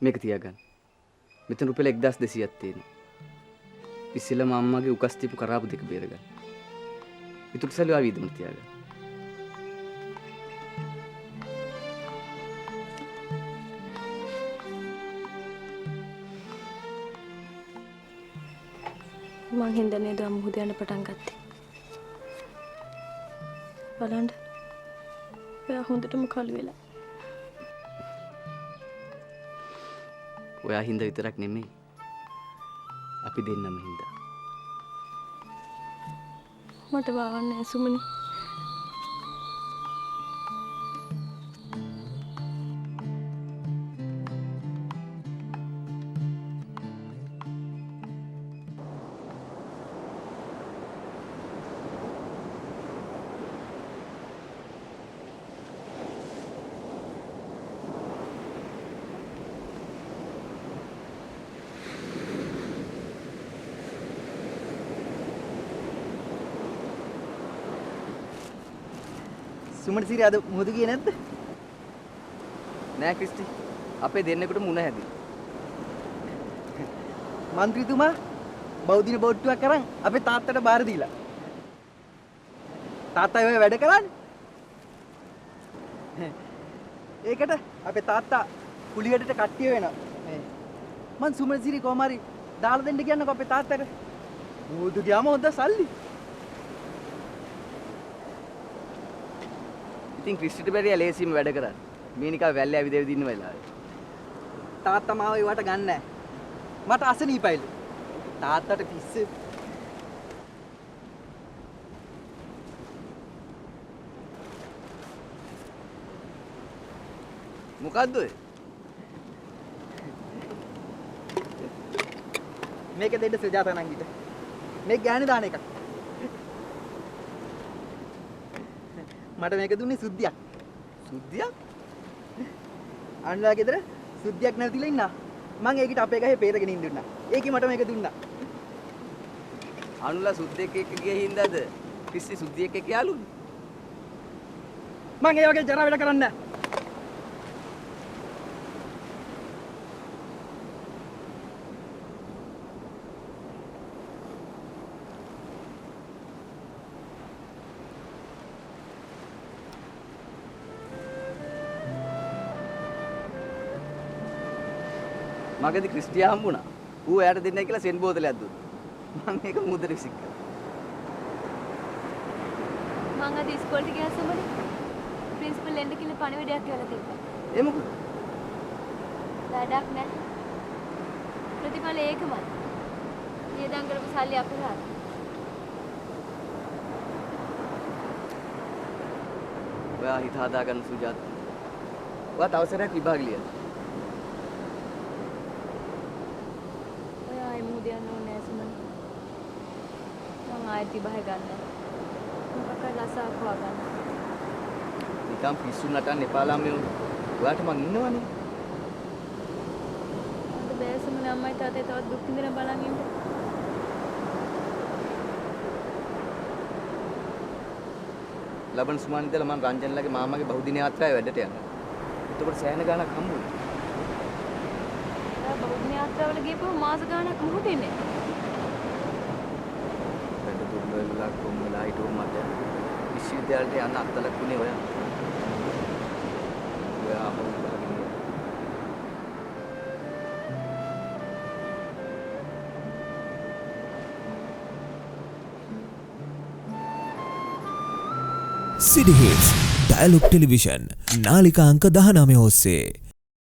මේක තියාගන්න. මෙතන රුපියල් 1200ක් තියෙනවා. ඉස්සෙල්ලාම අම්මාගේ උකස් තියපු කරාබු දෙක බේරගන්න. ඊට සල්ලි ආවිදම තියාගන්න. මං හින්දා නේද අමුහුද යන පටන් ගත්තේ. බලන්න. ඔයා හොඳටම කළු වෙලා. ඔයා හින්දා විතරක් නෙමෙයි. අපි දෙන්නම හින්දා. මට වාවන්නේ සුමනි. සුමන සිරි අද මොහොත ගියේ නැද්ද? නෑ ක්‍රිස්ටි. අපේ දෙන්නෙකුට මුණ හැදී. මන්ත්‍රීතුමා බෞද්ධින බෝට්ටුවක් අරන් අපේ තාත්තට බාර දීලා. තාත්තා ඔය වැඩ කරන්නේ. ඒකට අපේ තාත්තා කුලියටට කට්ටිය වෙනවා. මං සුමන සිරි කොහම හරි දාලා දෙන්න කියන්නකෝ අපේ තාත්තට. මොහොත ගියාම හොඳ සල්ලි. ඉතින් ක්‍රිස්ටිට බැරිය ලේසියෙම වැඩ කරන්න. මේ නිකන් වැල්ලේ ඇවිද ඇවිද ඉන්න වෙලාවේ. තාත්තා මාව ඒවට ගන්න නැහැ. මට අසනීපයිලු. තාත්තට පිස්සු. මොකද්ද ඔය? මේක දෙන්න සුජාතා නංගිට. මේක ගෑණි දාන එකක්. මට මේක දුන්නේ සුද්ධියක්. සුද්ධියක්? අන්ලා ගෙදර සුද්ධියක් නැතිලා ඉන්නා. මං ඒකිට අපේ ගහේ පෙරගෙන ඉන්න දුන්නා. ඒකේ මට මේක දුන්නා. අනුලා සුද්ධියෙක් එක්ක ගියේ හින්දාද ක්‍රිස්ටි සුද්ධියෙක් එක්ක යාළුවනේ? මං ඒ වගේ ජරා වැඩ කරන්නේ නැහැ. මගදී ක්‍රිස්ටියා හම්බුණා. ඌ එයාට දෙන්නයි කියලා සෙන් බෝතලයක් දුන්නා. මම ඒක මුදට විසික් කළා. මං අද ඉස්කෝලේට ගියා සමනේ. ප්‍රින්සිපල් එන්න කියලා පණිවිඩයක් කියලා තිබ්බා. ඒ මොකද? වැඩක් නැහැ. ප්‍රතිඵල ඒකමයි. ඊයදන් කරපු සල්ලි අපරාධ. ඔයා හිත හදාගන්න සුජාත. ඔයාට අවසරයක් විභාග ලියන්න. ඔයා එමුද යන්න ඕනේ නැහැ සමනේ. මං ආයෙත් විභාග ගන්න. මොකක් හරි ලසාවක් හොයාගන්න. නිකම් පිස්සු නටන්න එපා ළමයි. ඔයාට මං ඉන්නවනේ. අද බෑ සමනේ අම්මයි තාත්තයි තවත් දුක් විඳින බලන් ඉන්න. ලබන සුමාන ඉඳලා මං රංජන්ලගේ මාමාගේ බහුදින යාත්‍රාවේ වැඩට යනවා. එතකොට සෑහෙන ගාණක් හම්බුනේ. ඔයා බෞද්ධ යාත්‍රාවල ගියපුව මාස ගාණක් මොහොත ඉන්නේ. වැඩ දුර්වලලා කොම්මලා හිටුව මට විශ්වවිද්‍යාලයට යන්න අත්ලකුනේ ඔයා. ඔයා අපෝ බලන්නේ. City Hits Dialog Television නාලිකා අංක 19 ඔස්සේ